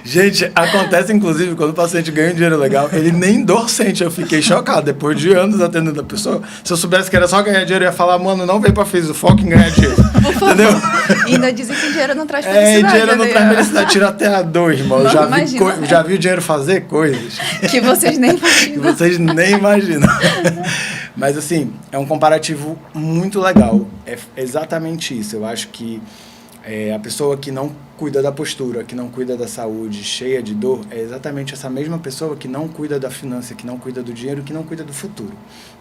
Gente, acontece inclusive quando o paciente ganha um dinheiro legal, ele nem dor sente. Eu fiquei chocado depois de anos atendendo a pessoa. Se eu soubesse que era só ganhar dinheiro, eu ia falar, mano, não vem pra Físio, foca em ganhar dinheiro. Por favor. Entendeu? E ainda dizem que dinheiro não traz felicidade. Dinheiro não né? traz felicidade, tira até a dor, irmão. Não, Já vi o dinheiro fazer coisas que vocês nem que imaginam. vocês nem imaginam. Mas, assim, é um comparativo muito legal. É exatamente isso. Eu acho que a pessoa que não cuida da postura, que não cuida da saúde, cheia de dor, é exatamente essa mesma pessoa que não cuida da finança, que não cuida do dinheiro, que não cuida do futuro,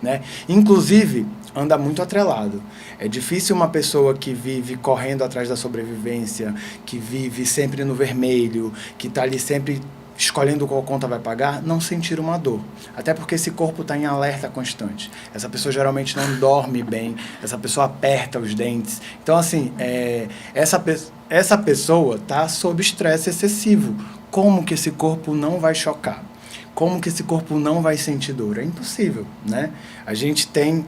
né? Inclusive, anda muito atrelado. É difícil uma pessoa que vive correndo atrás da sobrevivência, que vive sempre no vermelho, que está ali sempre escolhendo qual conta vai pagar, não sentir uma dor. Até porque esse corpo está em alerta constante. Essa pessoa geralmente não dorme bem, essa pessoa aperta os dentes. Então, assim, essa pessoa está sob estresse excessivo. Como que esse corpo não vai chocar? Como que esse corpo não vai sentir dor? É impossível, né? A gente tem...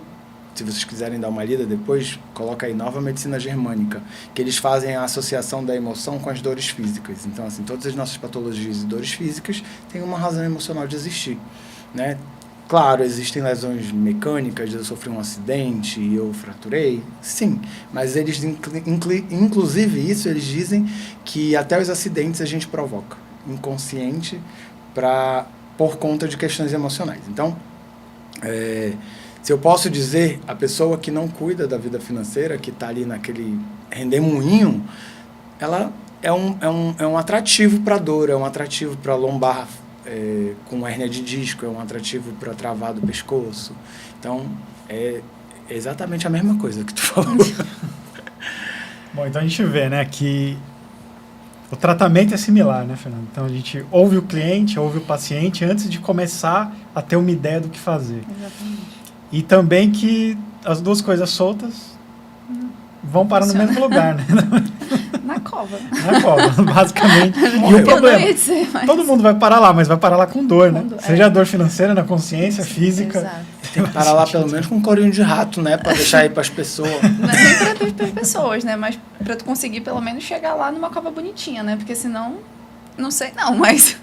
Se vocês quiserem dar uma lida depois, coloca aí Nova Medicina Germânica, que eles fazem a associação da emoção com as dores físicas. Então, assim, todas as nossas patologias e dores físicas têm uma razão emocional de existir, né? Claro, existem lesões mecânicas, eu sofri um acidente e eu fraturei, sim, mas eles, inclusive isso, eles dizem que até os acidentes a gente provoca, inconsciente, por conta de questões emocionais. Então, se eu posso dizer, a pessoa que não cuida da vida financeira, que está ali naquele redemoinho, ela é um atrativo para a dor, é um atrativo para lombar com hérnia de disco, é um atrativo para travar do pescoço. Então, é exatamente a mesma coisa que tu falou. Bom, então a gente vê, né, que o tratamento é similar, né, Fernando? Então a gente ouve o cliente, ouve o paciente antes de começar a ter uma ideia do que fazer. Exatamente. E também que as duas coisas soltas vão parar no mesmo lugar, né? Na cova. Na cova, basicamente. E o Eu problema, não ia dizer, mas... todo mundo vai parar lá, mas vai parar lá com dor, né? Com dor, Seja a dor financeira, na consciência, física. Exato. Tem que parar lá pelo menos com um corinho de rato, né? Para deixar aí para as pessoas. Não é nem para as pessoas, né? Mas para tu conseguir pelo menos chegar lá numa cova bonitinha, né? Porque senão, não sei não, mas...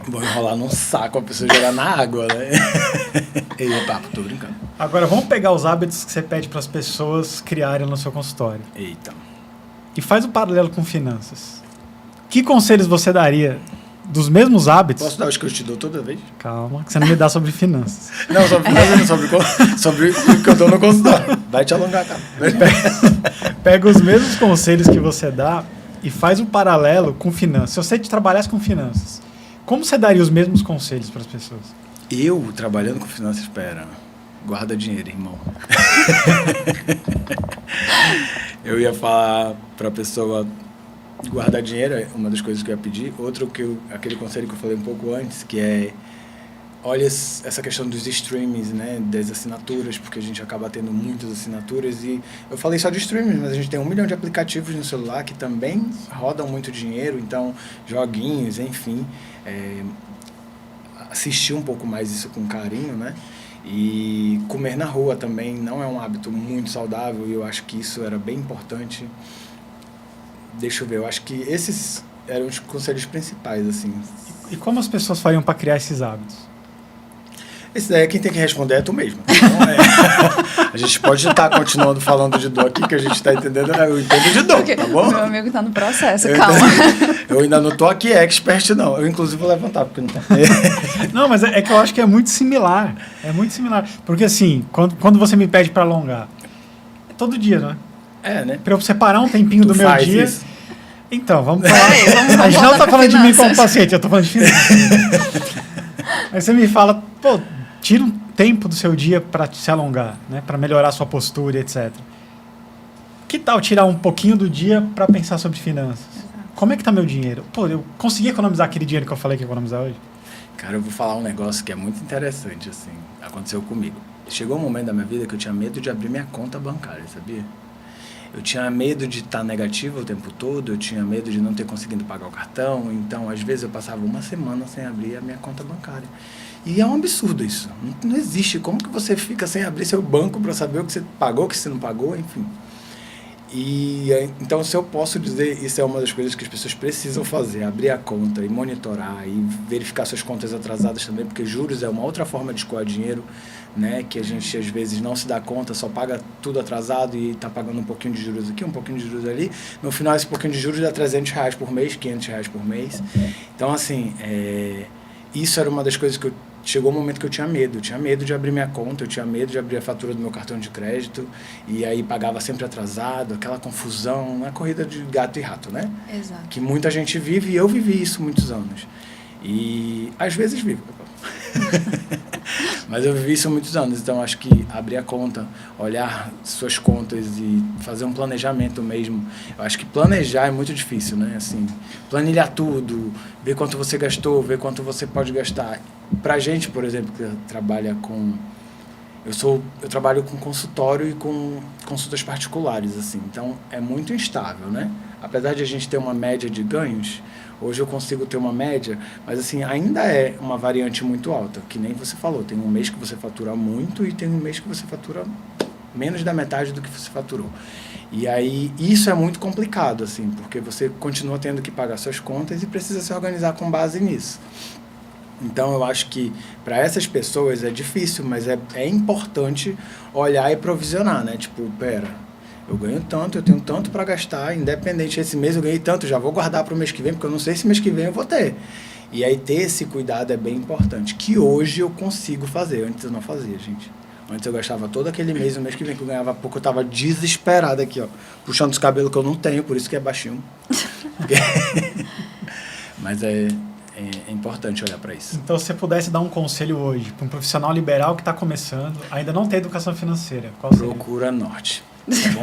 Vou enrolar num saco a pessoa jogar na água, né? Ei, papo, tô brincando. Agora, vamos pegar os hábitos que você pede para as pessoas criarem no seu consultório. Eita. E faz um paralelo com finanças. Que conselhos você daria dos mesmos hábitos? Posso dar os que eu te dou toda vez? Calma, que você não me dá sobre finanças. Não, sobre o que eu dou no consultório. Vai te alongar, cara. Pega os mesmos conselhos que você dá e faz um paralelo com finanças. Se você trabalhasse com finanças, como você daria os mesmos conselhos para as pessoas? Eu, trabalhando com finanças, espera, guarda dinheiro, irmão. Eu ia falar para a pessoa guardar dinheiro, é uma das coisas que eu ia pedir. Outro, aquele conselho que eu falei um pouco antes, que é, olha essa questão dos streams, né, das assinaturas, porque a gente acaba tendo muitas assinaturas. E eu falei só de streams, mas a gente tem 1 milhão de aplicativos no celular que também rodam muito dinheiro, então joguinhos, enfim. Assistir um pouco mais isso com carinho, né? E comer na rua também não é um hábito muito saudável, e eu acho que isso era bem importante. Deixa eu ver, eu acho que esses eram os conselhos principais, assim. E como as pessoas fariam para criar esses hábitos? Esse daí quem tem que responder é tu mesmo. Então, a gente pode estar continuando falando de dor aqui, que a gente está entendendo, né? Eu entendo de dor, Porque tá bom? meu amigo tá no processo, calma. Eu ainda não tô aqui expert, não. Eu, inclusive, vou levantar, porque não tá. Não, mas é que eu acho que é muito similar. É muito similar. Porque assim, quando você me pede para alongar, é todo dia, né? Né? Para eu separar um tempinho Tu do meu faz dia. isso. Então, vamos falar. Peraí, vamos A gente não voltar tá pra falando de mim como finanças. paciente, eu tô falando de finanças. Aí você me fala, pô, tira um tempo do seu dia para se alongar, né? Para melhorar a sua postura, etc. Que tal tirar um pouquinho do dia para pensar sobre finanças? Como é que tá meu dinheiro? Pô, eu consegui economizar aquele dinheiro que eu falei que ia economizar hoje? Cara, eu vou falar um negócio que é muito interessante, assim. Aconteceu comigo. Chegou um momento da minha vida que eu tinha medo de abrir minha conta bancária, sabia? Eu tinha medo de estar negativo o tempo todo, eu tinha medo de não ter conseguido pagar o cartão, então às vezes eu passava uma semana sem abrir a minha conta bancária. E é um absurdo isso, não existe. Como que você fica sem abrir seu banco para saber o que você pagou, o que você não pagou, enfim. E então, se eu posso dizer, isso é uma das coisas que as pessoas precisam fazer, abrir a conta e monitorar e verificar suas contas atrasadas também, porque juros é uma outra forma de escoar dinheiro, né, que a gente às vezes não se dá conta, só paga tudo atrasado e está pagando um pouquinho de juros aqui, um pouquinho de juros ali. No final, esse pouquinho de juros dá R$300 por mês, R$500 por mês. Então, assim, isso era uma das coisas que chegou um momento que eu tinha medo de abrir minha conta, eu tinha medo de abrir a fatura do meu cartão de crédito, e aí pagava sempre atrasado, aquela confusão, uma corrida de gato e rato, né? Exato. Que muita gente vive, e eu vivi isso muitos anos. E às vezes vivo. Mas eu vivi isso há muitos anos, então acho que abrir a conta, olhar suas contas e fazer um planejamento mesmo. Eu acho que planejar é muito difícil, né? Assim, planilhar tudo, ver quanto você gastou, ver quanto você pode gastar. Pra gente, por exemplo, que trabalha com... Eu trabalho com consultório e com consultas particulares, assim, então é muito instável, né? Apesar de a gente ter uma média de ganhos, hoje eu consigo ter uma média, mas assim, ainda é uma variante muito alta, que nem você falou, tem um mês que você fatura muito e tem um mês que você fatura menos da metade do que você faturou. E aí, isso é muito complicado, assim, porque você continua tendo que pagar suas contas e precisa se organizar com base nisso. Então, eu acho que para essas pessoas é difícil, mas é importante olhar e provisionar, né? Tipo, pera, eu ganho tanto, eu tenho tanto para gastar, independente, esse mês eu ganhei tanto, já vou guardar para o mês que vem, porque eu não sei se mês que vem eu vou ter. E aí, ter esse cuidado é bem importante, que hoje eu consigo fazer, antes eu não fazia, gente. Antes eu gastava todo aquele mês, o mês que vem que eu ganhava pouco, eu tava desesperado aqui, ó, puxando os cabelos que eu não tenho, por isso que é baixinho. Mas é importante olhar para isso. Então, se você pudesse dar um conselho hoje para um profissional liberal que está começando, ainda não tem educação financeira, qual seria? Procura norte. Tá bom?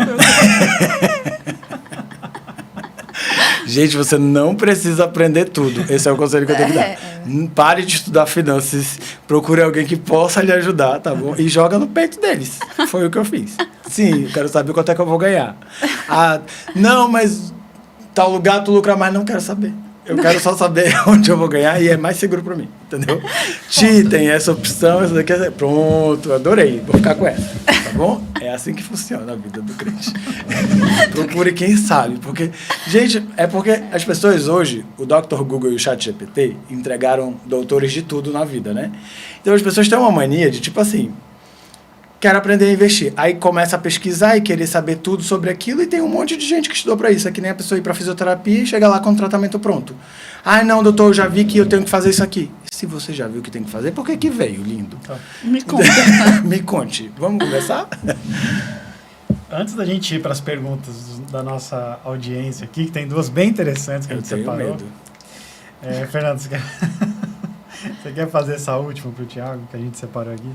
Gente, você não precisa aprender tudo. Esse é o conselho que eu tenho que dar. Pare de estudar finanças, procure alguém que possa lhe ajudar, tá bom? E joga no peito deles. Foi o que eu fiz. Sim, eu quero saber quanto é que eu vou ganhar. Ah, não, mas tal lugar tu lucra mais, não quero saber. Eu quero só saber onde eu vou ganhar e é mais seguro para mim, entendeu? Tem essa opção, essa daqui é... Pronto, adorei, vou ficar com essa, tá bom? É assim que funciona a vida do crente. Procure quem sabe, porque... Gente, é porque as pessoas hoje, o Dr. Google e o ChatGPT entregaram doutores de tudo na vida, né? Então as pessoas têm uma mania de, tipo assim... Quero aprender a investir. Aí começa a pesquisar e querer saber tudo sobre aquilo e tem um monte de gente que estudou para isso. É que nem a pessoa ir para fisioterapia e chega lá com o tratamento pronto. Ai, não, doutor, eu já vi que eu tenho que fazer isso aqui. Se você já viu o que tem que fazer, por que veio, lindo? Me conta. Me conte. Vamos começar? Antes da gente ir para as perguntas da nossa audiência aqui, que tem duas bem interessantes que a gente separou. Medo. Fernando, você quer fazer essa última para o Thiago, que a gente separou aqui?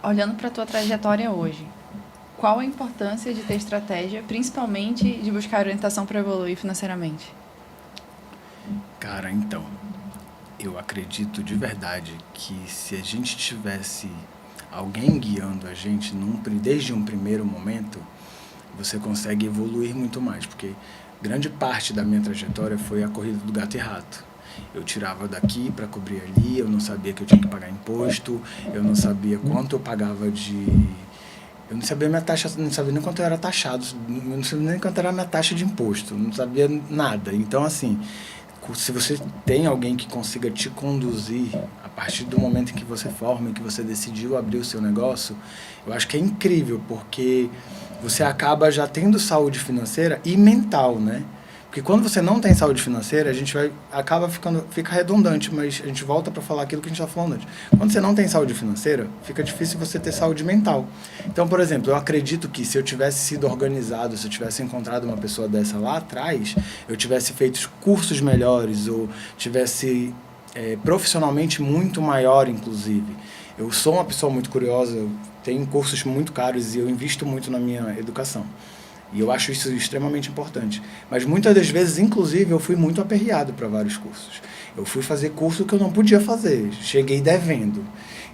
Olhando para a tua trajetória hoje, qual a importância de ter estratégia, principalmente de buscar orientação para evoluir financeiramente? Cara, então, eu acredito de verdade que se a gente tivesse alguém guiando a gente desde um primeiro momento, você consegue evoluir muito mais, porque grande parte da minha trajetória foi a corrida do gato e rato. Eu tirava daqui para cobrir ali, eu não sabia que eu tinha que pagar imposto, eu não sabia quanto eu pagava Eu não sabia minha taxa, não sabia nem quanto eu era taxado, eu não sabia nem quanto era a minha taxa de imposto, não sabia nada. Então, assim, se você tem alguém que consiga te conduzir a partir do momento em que você forma, em que você decidiu abrir o seu negócio, eu acho que é incrível, porque você acaba já tendo saúde financeira e mental, né? Porque quando você não tem saúde financeira, a gente fica redundante, mas a gente volta para falar aquilo que a gente está falando antes. Quando você não tem saúde financeira, fica difícil você ter saúde mental. Então, por exemplo, eu acredito que se eu tivesse sido organizado, se eu tivesse encontrado uma pessoa dessa lá atrás, eu tivesse feito cursos melhores, ou tivesse profissionalmente muito maior, inclusive. Eu sou uma pessoa muito curiosa, eu tenho cursos muito caros e eu invisto muito na minha educação. E eu acho isso extremamente importante. Mas muitas das vezes, inclusive, eu fui muito aperreado para vários cursos. Eu fui fazer curso que eu não podia fazer. Cheguei devendo.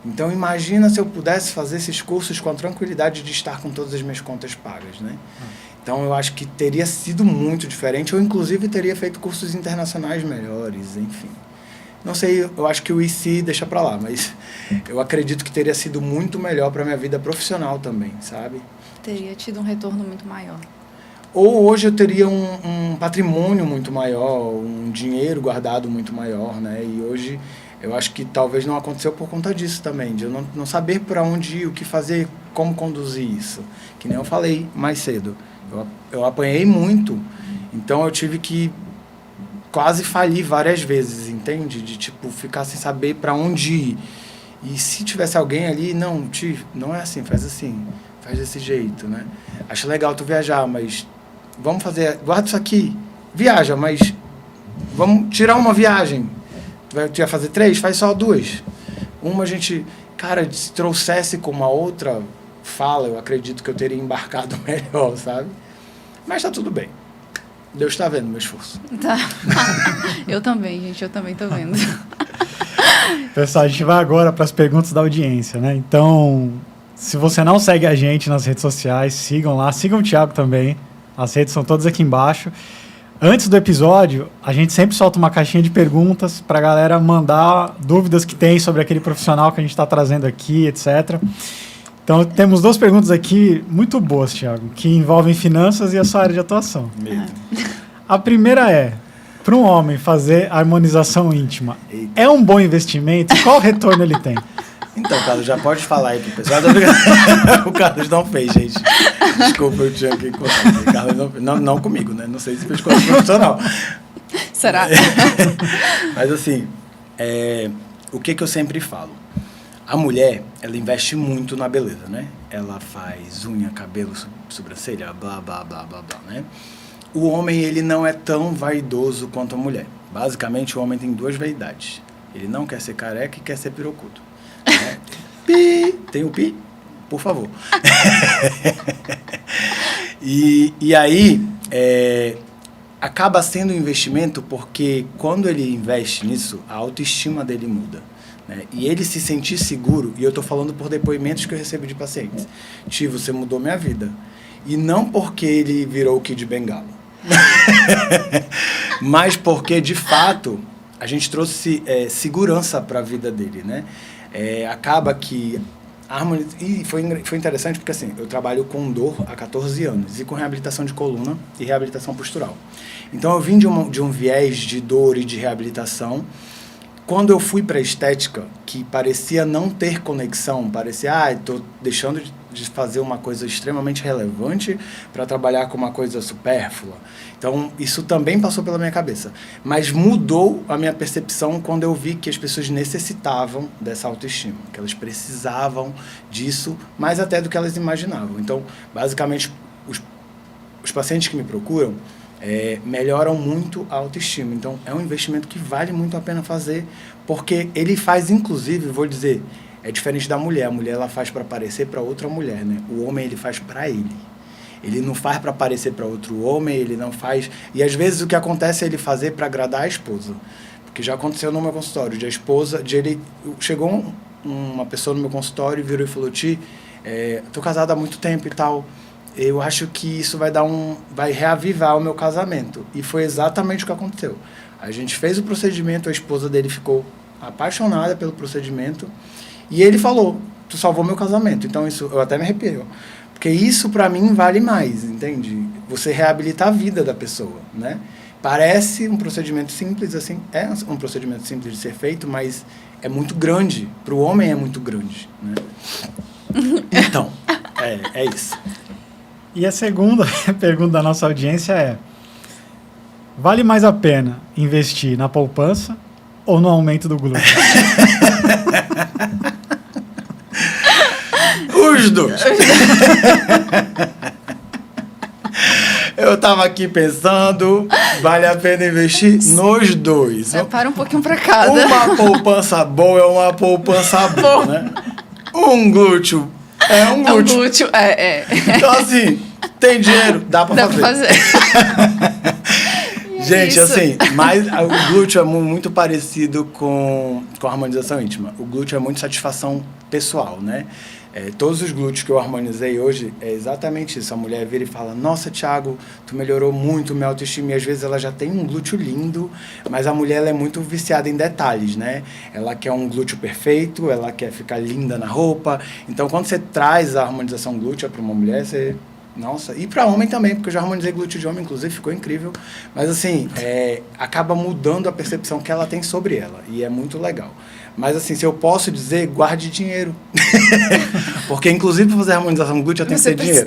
Então, imagina se eu pudesse fazer esses cursos com a tranquilidade de estar com todas as minhas contas pagas, né? Então, eu acho que teria sido muito diferente. Eu, inclusive, teria feito cursos internacionais melhores, enfim. Não sei, eu acho que o IC deixa para lá, mas eu acredito que teria sido muito melhor para minha vida profissional também, sabe? Teria tido um retorno muito maior. Ou hoje eu teria um patrimônio muito maior, um dinheiro guardado muito maior, né? E hoje eu acho que talvez não aconteceu por conta disso também, de eu não saber para onde ir, o que fazer, como conduzir isso. Que nem eu falei mais cedo. Eu apanhei muito, então eu tive que quase falir várias vezes, entende? De tipo, ficar sem saber para onde ir. E se tivesse alguém ali, não é assim, faz assim. Faz desse jeito, né? Acho legal tu viajar, mas vamos fazer... Guarda isso aqui. Viaja, mas vamos tirar uma viagem. Tu vai fazer 3? Faz só 2. Uma a gente... Cara, se trouxesse com uma outra fala, eu acredito que eu teria embarcado melhor, sabe? Mas tá tudo bem. Deus tá vendo meu esforço. Tá. Eu também, gente. Eu também tô vendo. Pessoal, a gente vai agora para as perguntas da audiência, né? Então... Se você não segue a gente nas redes sociais, sigam lá, sigam o Thiago também. As redes são todas aqui embaixo. Antes do episódio, a gente sempre solta uma caixinha de perguntas para a galera mandar dúvidas que tem sobre aquele profissional que a gente está trazendo aqui, etc. Então, temos 2 perguntas aqui muito boas, Thiago, que envolvem finanças e a sua área de atuação. A primeira é, para um homem fazer harmonização íntima, é um bom investimento? Qual retorno ele tem? Então, Carlos, já pode falar aí pro pessoal. O Carlos não fez, gente. Desculpa, eu tinha que contar. O Carlos não comigo, né? Não sei se fez com o profissional. Será? Mas assim, o que eu sempre falo? A mulher, ela investe muito na beleza, né? Ela faz unha, cabelo, sobrancelha, blá, blá, blá, blá, blá, né? O homem, ele não é tão vaidoso quanto a mulher. Basicamente, o homem tem 2 vaidades. Ele não quer ser careca e quer ser pirocudo. Pi, tem o pi? Por favor. E aí, acaba sendo um investimento porque quando ele investe nisso, a autoestima dele muda. Né? E ele se sentir seguro, e eu estou falando por depoimentos que eu recebo de pacientes. Tio, você mudou minha vida. E não porque ele virou o Kid Bengala. Mas porque, de fato, a gente trouxe segurança para a vida dele, né? Acaba que e foi interessante porque assim, eu trabalho com dor há 14 anos e com reabilitação de coluna e reabilitação postural. Então eu vim de um viés de dor e de reabilitação. Quando eu fui para a estética, que parecia não ter conexão, parecia, estou deixando de fazer uma coisa extremamente relevante para trabalhar com uma coisa supérflua. Então, isso também passou pela minha cabeça. Mas mudou a minha percepção quando eu vi que as pessoas necessitavam dessa autoestima, que elas precisavam disso, mais até do que elas imaginavam. Então, basicamente, os pacientes que me procuram melhoram muito a autoestima. Então, é um investimento que vale muito a pena fazer, porque ele faz, inclusive, vou dizer, é diferente da mulher. A mulher, ela faz para parecer para outra mulher, né? O homem, ele faz para ele. Ele não faz para parecer para outro homem, ele não faz... E, às vezes, o que acontece é ele fazer para agradar a esposa. Porque já aconteceu no meu consultório, chegou uma pessoa no meu consultório e virou e falou, Ti, tô casado há muito tempo e tal... Eu acho que isso vai reavivar o meu casamento. E foi exatamente o que aconteceu. A gente fez o procedimento, a esposa dele ficou apaixonada pelo procedimento. E ele falou, tu salvou meu casamento. Então, isso eu até me arrepio. Porque isso, para mim, vale mais, entende? Você reabilitar a vida da pessoa, né? Parece um procedimento simples, assim, é um procedimento simples de ser feito, mas é muito grande. Para o homem é muito grande, né? Então, é isso. E a segunda pergunta da nossa audiência é: vale mais a pena investir na poupança ou no aumento do glúteo? Os dois. Eu tava aqui pensando, vale a pena investir nos dois. Para um pouquinho para cada. Uma poupança boa é uma poupança boa, né? Um glúteo é um glúteo. Um glúteo, Então, assim, tem dinheiro, dá pra fazer. Gente, isso. assim, mas o glúteo é muito parecido com a harmonização íntima. O glúteo é muito satisfação pessoal, né? Todos os glúteos que eu harmonizei hoje é exatamente isso. A mulher vira e fala: nossa, Thiago, tu melhorou muito minha autoestima. E às vezes ela já tem um glúteo lindo, mas a mulher ela é muito viciada em detalhes, né? Ela quer um glúteo perfeito, ela quer ficar linda na roupa. Então, quando você traz a harmonização glútea para uma mulher, você... Nossa, e para homem também, porque eu já harmonizei glúteo de homem, inclusive, ficou incrível. Mas assim, acaba mudando a percepção que ela tem sobre ela, e é muito legal. Mas assim, se eu posso dizer, guarde dinheiro. Porque inclusive para fazer harmonização glútea tem que ter dinheiro.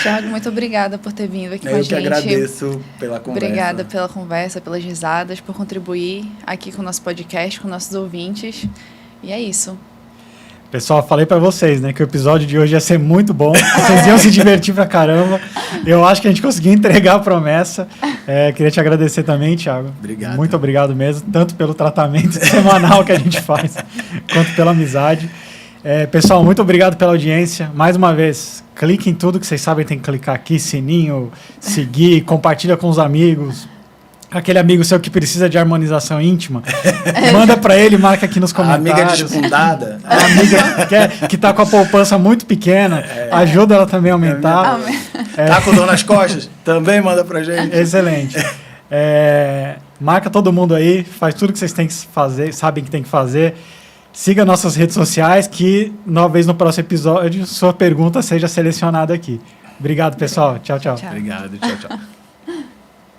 Thiago, muito obrigada por ter vindo aqui com a gente. Eu que agradeço pela conversa. Obrigada pela conversa, pelas risadas, por contribuir aqui com o nosso podcast, com nossos ouvintes. E é isso. Pessoal, falei pra vocês, né, que o episódio de hoje ia ser muito bom. Vocês iam se divertir pra caramba. Eu acho que a gente conseguiu entregar a promessa. Queria te agradecer também, Thiago. Obrigado. Muito obrigado mesmo, tanto pelo tratamento semanal que a gente faz, quanto pela amizade. Pessoal, muito obrigado pela audiência. Mais uma vez, clique em tudo que vocês sabem, tem que clicar aqui, sininho, seguir, compartilha com os amigos. Aquele amigo seu que precisa de harmonização íntima, manda pra ele, marca aqui nos comentários. A amiga desfundada. A amiga que tá com a poupança muito pequena, ajuda ela também a aumentar. Tá com dor nas costas? Também manda pra gente. Excelente. Marca todo mundo aí, faz tudo que vocês têm que fazer, sabem que tem que fazer. Siga nossas redes sociais, que talvez no próximo episódio sua pergunta seja selecionada aqui. Obrigado, pessoal. Tchau, tchau. Obrigado, tchau, tchau.